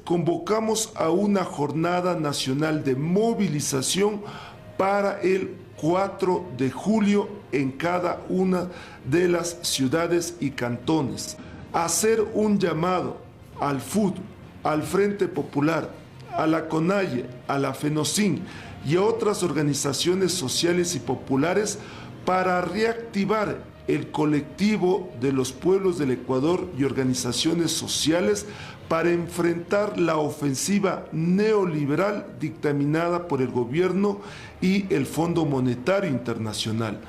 convocamos a una jornada nacional de movilización para el 4 de julio en cada una de las ciudades y cantones. Hacer un llamado al FUD, al Frente Popular, a la CONAIE, a la FENOCIN y a otras organizaciones sociales y populares para reactivar el colectivo de los pueblos del Ecuador y organizaciones sociales para enfrentar la ofensiva neoliberal dictaminada por el gobierno y el Fondo Monetario Internacional.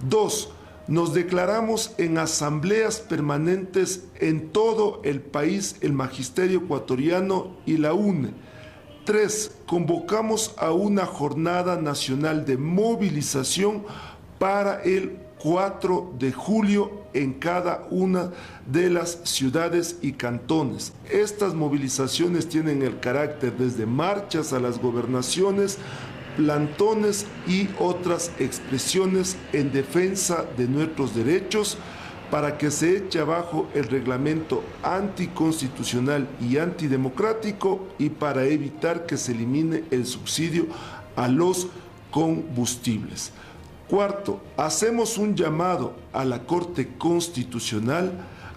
2. Nos declaramos en asambleas permanentes en todo el país, el Magisterio Ecuatoriano y la UNE. 3. Convocamos a una jornada nacional de movilización para el 4 de julio en cada una de las ciudades y cantones. Estas movilizaciones tienen el carácter desde marchas a las gobernaciones, plantones y otras expresiones en defensa de nuestros derechos para que se eche abajo el reglamento anticonstitucional y antidemocrático y para evitar que se elimine el subsidio a los combustibles. 4. Hacemos un llamado a la Corte Constitucional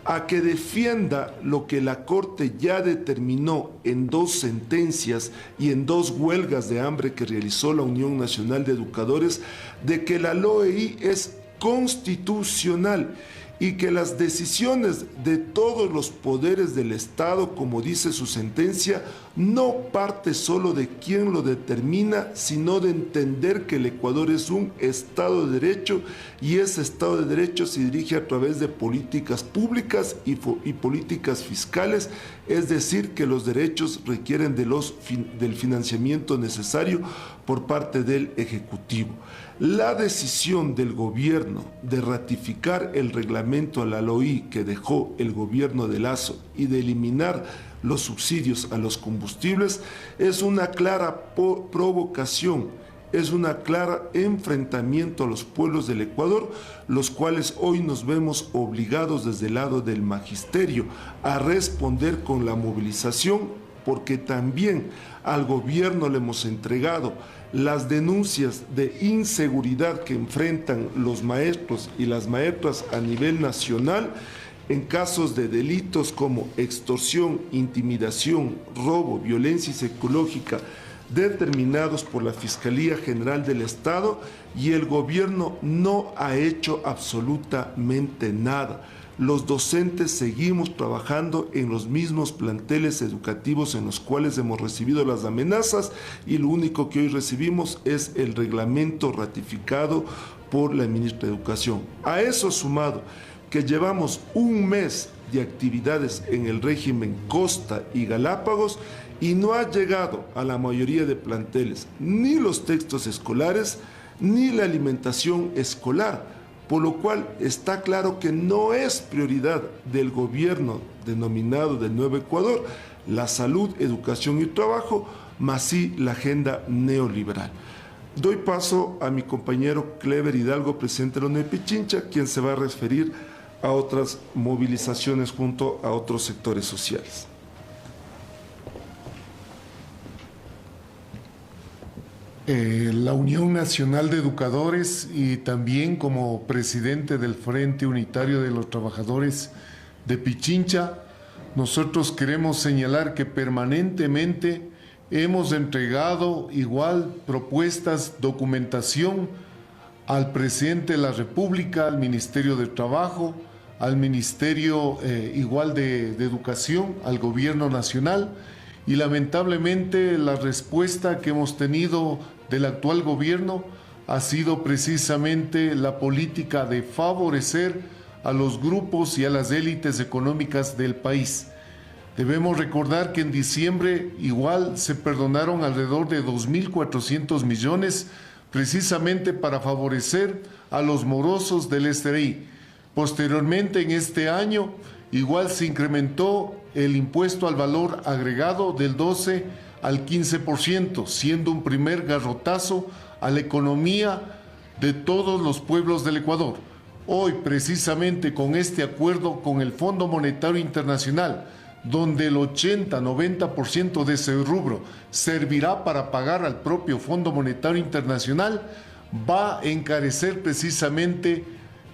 a que defienda lo que la Corte ya determinó en 2 sentencias y en 2 huelgas de hambre que realizó la Unión Nacional de Educadores, de que la LOEI es constitucional y que las decisiones de todos los poderes del Estado, como dice su sentencia, no parte solo de quién lo determina, sino de entender que el Ecuador es un Estado de Derecho y ese Estado de Derecho se dirige a través de políticas públicas y políticas fiscales, es decir, que los derechos requieren del financiamiento necesario por parte del Ejecutivo. La decisión del gobierno de ratificar el reglamento a la LOI que dejó el gobierno de Lasso y de eliminar los subsidios a los combustibles es una clara provocación, es una clara enfrentamiento a los pueblos del Ecuador, los cuales hoy nos vemos obligados desde el lado del magisterio a responder con la movilización, porque también al gobierno le hemos entregado las denuncias de inseguridad que enfrentan los maestros y las maestras a nivel nacional en casos de delitos como extorsión, intimidación, robo, violencia psicológica, determinados por la Fiscalía General del Estado, y el gobierno no ha hecho absolutamente nada. Los docentes seguimos trabajando en los mismos planteles educativos en los cuales hemos recibido las amenazas y lo único que hoy recibimos es el reglamento ratificado por la ministra de Educación. A eso sumado que llevamos un mes de actividades en el régimen Costa y Galápagos y no ha llegado a la mayoría de planteles ni los textos escolares ni la alimentación escolar, por lo cual está claro que no es prioridad del gobierno denominado del Nuevo Ecuador la salud, educación y trabajo, más sí la agenda neoliberal. Doy paso a mi compañero Clever Hidalgo, presidente de la UNED Pichincha, quien se va a referir a otras movilizaciones junto a otros sectores sociales. La Unión Nacional de Educadores y también como presidente del Frente Unitario de los Trabajadores de Pichincha, nosotros queremos señalar que permanentemente hemos entregado igual propuestas, documentación al presidente de la República, al Ministerio de Trabajo, al Ministerio igual de Educación, al Gobierno Nacional, y lamentablemente la respuesta que hemos tenido del actual gobierno ha sido precisamente la política de favorecer a los grupos y a las élites económicas del país. Debemos recordar que en diciembre igual se perdonaron alrededor de 2.400 millones precisamente para favorecer a los morosos del SRI. Posteriormente, en este año, igual se incrementó el impuesto al valor agregado del 12 al 15%, siendo un primer garrotazo a la economía de todos los pueblos del Ecuador. Hoy, precisamente con este acuerdo con el Fondo Monetario Internacional donde el 80-90% de ese rubro servirá para pagar al propio Fondo Monetario Internacional, va a encarecer precisamente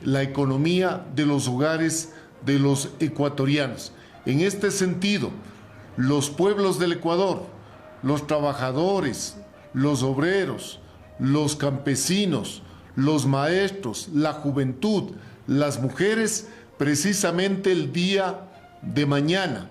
la economía de los hogares de los ecuatorianos. En este sentido, los pueblos del Ecuador, los trabajadores, los obreros, los campesinos, los maestros, la juventud, las mujeres, precisamente el día de mañana,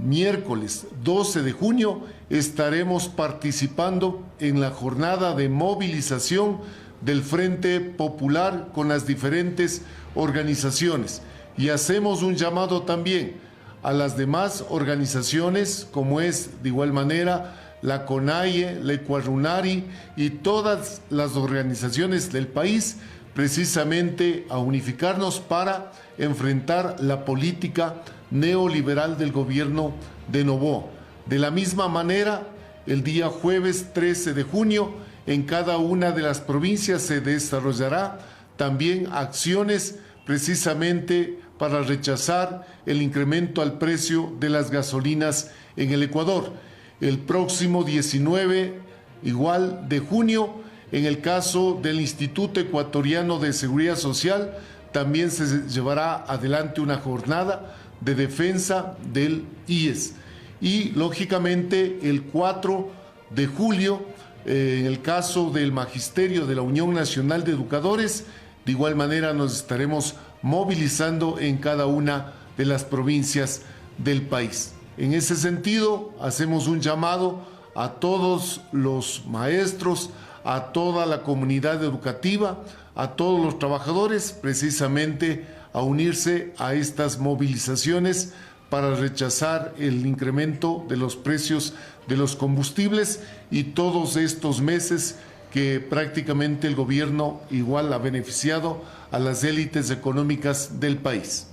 miércoles 12 de junio, estaremos participando en la jornada de movilización del Frente Popular con las diferentes organizaciones. Y hacemos un llamado también a las demás organizaciones, como es de igual manera la CONAIE, la Ecuarunari y todas las organizaciones del país, precisamente a unificarnos para enfrentar la política neoliberal del gobierno de Noboa. De la misma manera, el día jueves 13 de junio, en cada una de las provincias se desarrollará también acciones precisamente para rechazar el incremento al precio de las gasolinas en el Ecuador. El próximo 19, igual de junio, en el caso del Instituto Ecuatoriano de Seguridad Social, también se llevará adelante una jornada de defensa del IES. Y, lógicamente, el 4 de julio, en el caso del Magisterio de la Unión Nacional de Educadores, de igual manera nos estaremos movilizando en cada una de las provincias del país. En ese sentido, hacemos un llamado a todos los maestros, a toda la comunidad educativa, a todos los trabajadores, precisamente a unirse a estas movilizaciones para rechazar el incremento de los precios de los combustibles y todos estos meses que prácticamente el gobierno igual ha beneficiado a las élites económicas del país.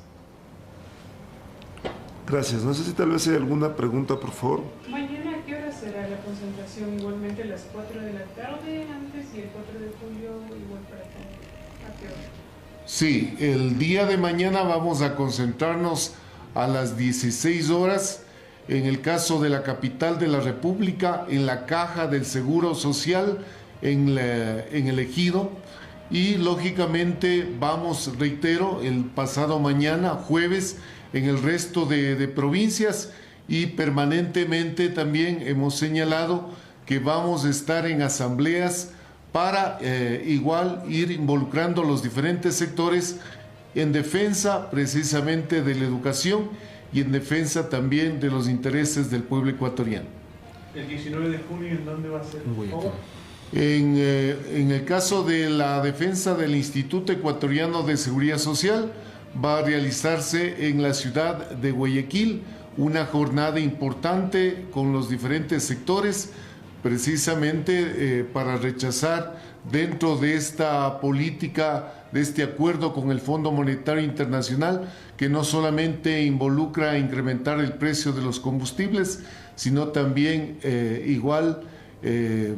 Gracias. No sé si tal vez hay alguna pregunta, por favor. Mañana, ¿a qué hora será la concentración? Igualmente a las 4 de la tarde antes y el 4 de julio igual para todo. ¿A qué hora? Sí, el día de mañana vamos a concentrarnos a las 16 horas, en el caso de la capital de la República, en la Caja del Seguro Social, en el Ejido, y lógicamente vamos, reitero, el pasado mañana, jueves, en el resto de provincias, y permanentemente también hemos señalado que vamos a estar en asambleas para igual ir involucrando los diferentes sectores en defensa precisamente de la educación y en defensa también de los intereses del pueblo ecuatoriano. ¿El 19 de junio en dónde va a ser? En el caso de la defensa del Instituto Ecuatoriano de Seguridad Social, va a realizarse en la ciudad de Guayaquil una jornada importante con los diferentes sectores, precisamente para rechazar dentro de esta política, de este acuerdo con el Fondo Monetario Internacional, que no solamente involucra incrementar el precio de los combustibles, sino también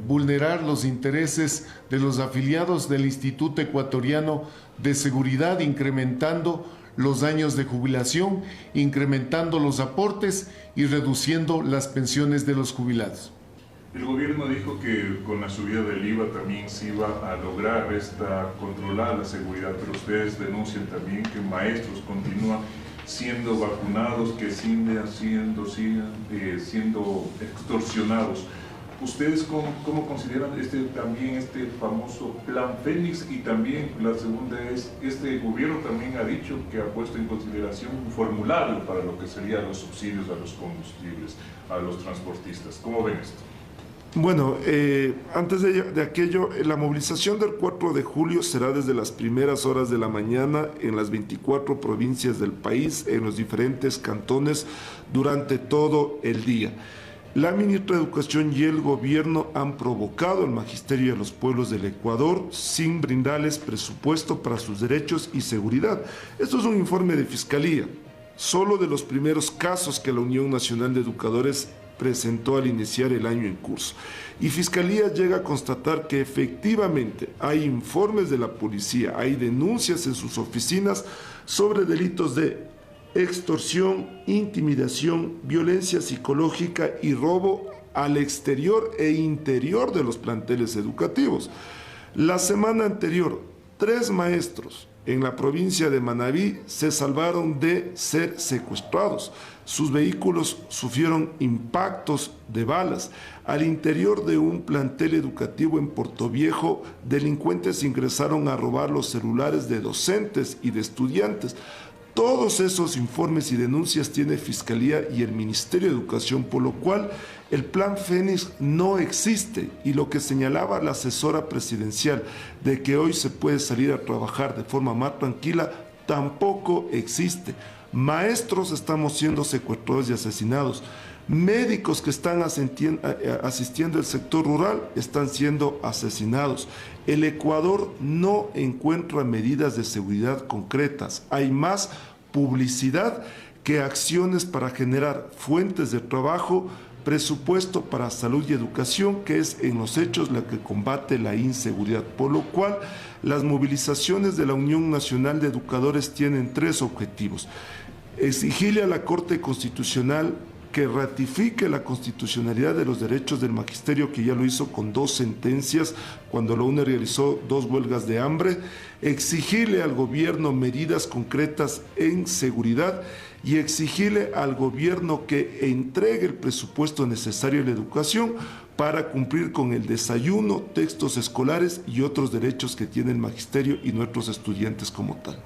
vulnerar los intereses de los afiliados del Instituto Ecuatoriano de Seguridad, incrementando los años de jubilación, incrementando los aportes y reduciendo las pensiones de los jubilados. El gobierno dijo que con la subida del IVA también se iba a lograr controlar la seguridad, pero ustedes denuncian también que maestros continúan siendo vacunados, que sigan siendo extorsionados. ¿Ustedes cómo consideran también este famoso Plan Fénix? Y también la segunda es, este gobierno también ha dicho que ha puesto en consideración un formulario para lo que serían los subsidios a los combustibles, a los transportistas. ¿Cómo ven esto? Bueno, antes de aquello, la movilización del 4 de julio será desde las primeras horas de la mañana en las 24 provincias del país, en los diferentes cantones, durante todo el día. La ministra de Educación y el gobierno han provocado al magisterio y a los pueblos del Ecuador sin brindarles presupuesto para sus derechos y seguridad. Esto es un informe de Fiscalía, solo de los primeros casos que la Unión Nacional de Educadores presentó al iniciar el año en curso. Y Fiscalía llega a constatar que efectivamente hay informes de la policía, hay denuncias en sus oficinas sobre delitos de extorsión, intimidación, violencia psicológica y robo al exterior e interior de los planteles educativos. La semana anterior, 3 maestros en la provincia de Manabí se salvaron de ser secuestrados. Sus vehículos sufrieron impactos de balas. Al interior de un plantel educativo en Portoviejo, delincuentes ingresaron a robar los celulares de docentes y de estudiantes. Todos esos informes y denuncias tiene Fiscalía y el Ministerio de Educación, por lo cual el Plan Fénix no existe, y lo que señalaba la asesora presidencial de que hoy se puede salir a trabajar de forma más tranquila, tampoco existe. Maestros estamos siendo secuestrados y asesinados. Médicos que están asistiendo al sector rural están siendo asesinados. El Ecuador no encuentra medidas de seguridad concretas. Hay más publicidad que acciones para generar fuentes de trabajo, presupuesto para salud y educación, que es en los hechos la que combate la inseguridad. Por lo cual, las movilizaciones de la Unión Nacional de Educadores tienen 3 objetivos: exigirle a la Corte Constitucional que ratifique la constitucionalidad de los derechos del magisterio, que ya lo hizo con 2 sentencias cuando la UNE realizó 2 huelgas de hambre, exigirle al gobierno medidas concretas en seguridad y exigirle al gobierno que entregue el presupuesto necesario en la educación para cumplir con el desayuno, textos escolares y otros derechos que tiene el magisterio y nuestros estudiantes como tal.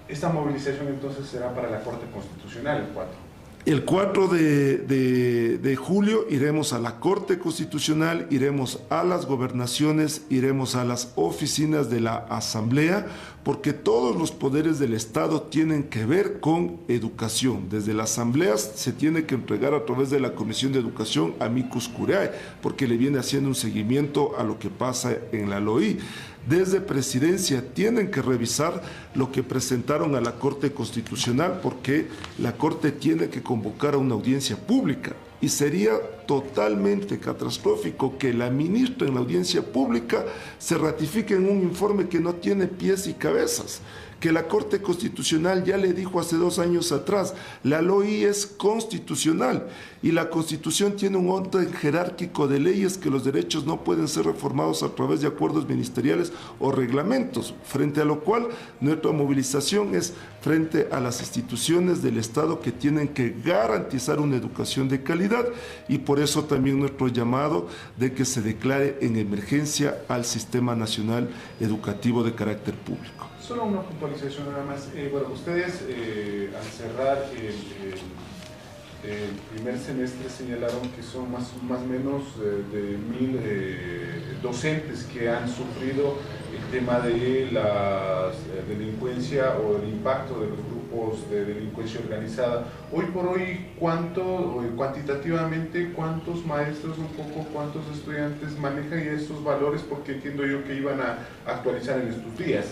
Esta movilización entonces será para la Corte Constitucional el 4. El 4 de julio iremos a la Corte Constitucional, iremos a las gobernaciones, iremos a las oficinas de la Asamblea, porque todos los poderes del Estado tienen que ver con educación. Desde la Asamblea se tiene que entregar a través de la Comisión de Educación amicus curiae, porque le viene haciendo un seguimiento a lo que pasa en la LOI. Desde Presidencia tienen que revisar lo que presentaron a la Corte Constitucional, porque la Corte tiene que convocar a una audiencia pública, y sería totalmente catastrófico que la ministra en la audiencia pública se ratifique en un informe que no tiene pies y cabezas, que la Corte Constitucional ya le dijo hace 2 años atrás: la LOI es constitucional y la Constitución tiene un orden jerárquico de leyes, que los derechos no pueden ser reformados a través de acuerdos ministeriales o reglamentos, frente a lo cual nuestra movilización es frente a las instituciones del Estado que tienen que garantizar una educación de calidad, y por eso también nuestro llamado de que se declare en emergencia al Sistema Nacional Educativo de carácter público. Solo una puntualización nada más. Bueno, ustedes al cerrar el primer semestre señalaron que son más o menos de 1000 docentes que han sufrido el tema de la delincuencia o el impacto de los grupos de delincuencia organizada. Hoy por hoy, cuantitativamente, ¿cuántos maestros, cuántos estudiantes manejan esos valores? Porque entiendo yo que iban a actualizar en estos días.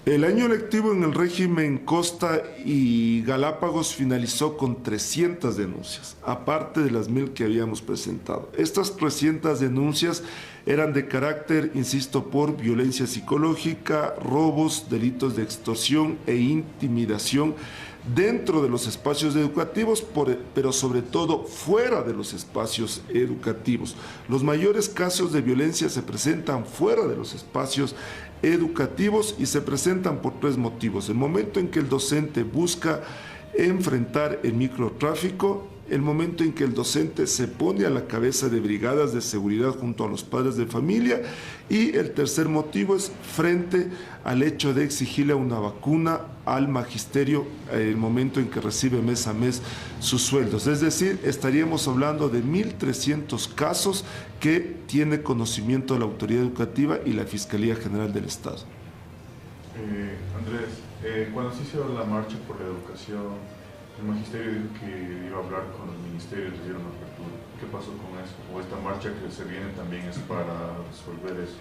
El año lectivo en el régimen Costa y Galápagos finalizó con 300 denuncias, aparte de las 1000 que habíamos presentado. Estas 300 denuncias eran de carácter, insisto, por violencia psicológica, robos, delitos de extorsión e intimidación dentro de los espacios educativos, pero sobre todo fuera de los espacios educativos. Los mayores casos de violencia se presentan fuera de los espacios educativos y se presentan por 3 motivos. El momento en que el docente busca enfrentar el microtráfico, el momento en que el docente se pone a la cabeza de brigadas de seguridad junto a los padres de familia, y el tercer motivo es frente al hecho de exigirle una vacuna al magisterio el momento en que recibe mes a mes sus sueldos. Es decir, estaríamos hablando de 1300 casos que tiene conocimiento la autoridad educativa y la Fiscalía General del Estado. Andrés, cuando se hizo la marcha por la educación, el magisterio dijo que iba a hablar con los ministerios, les dieron apertura. ¿Qué pasó con eso? ¿O esta marcha que se viene también es para resolver eso?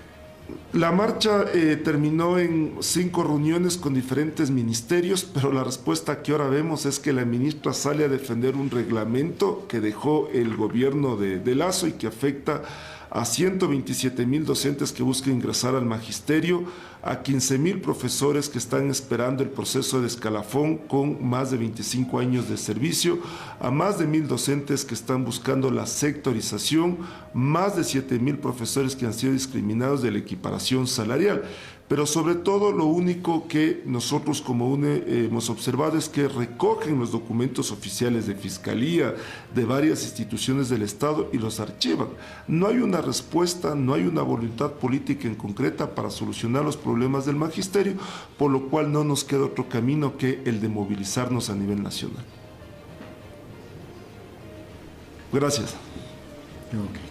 La marcha terminó en 5 reuniones con diferentes ministerios, pero la respuesta que ahora vemos es que la ministra sale a defender un reglamento que dejó el gobierno de Lasso y que afecta a 127.000 docentes que buscan ingresar al magisterio, a 15.000 profesores que están esperando el proceso de escalafón con más de 25 años de servicio, a más de 1.000 docentes que están buscando la sectorización, más de 7.000 profesores que han sido discriminados de la equiparación salarial. Pero sobre todo lo único que nosotros como UNE hemos observado es que recogen los documentos oficiales de Fiscalía, de varias instituciones del Estado y los archivan. No hay una respuesta, no hay una voluntad política en concreta para solucionar los problemas del magisterio, por lo cual no nos queda otro camino que el de movilizarnos a nivel nacional. Gracias. Okay.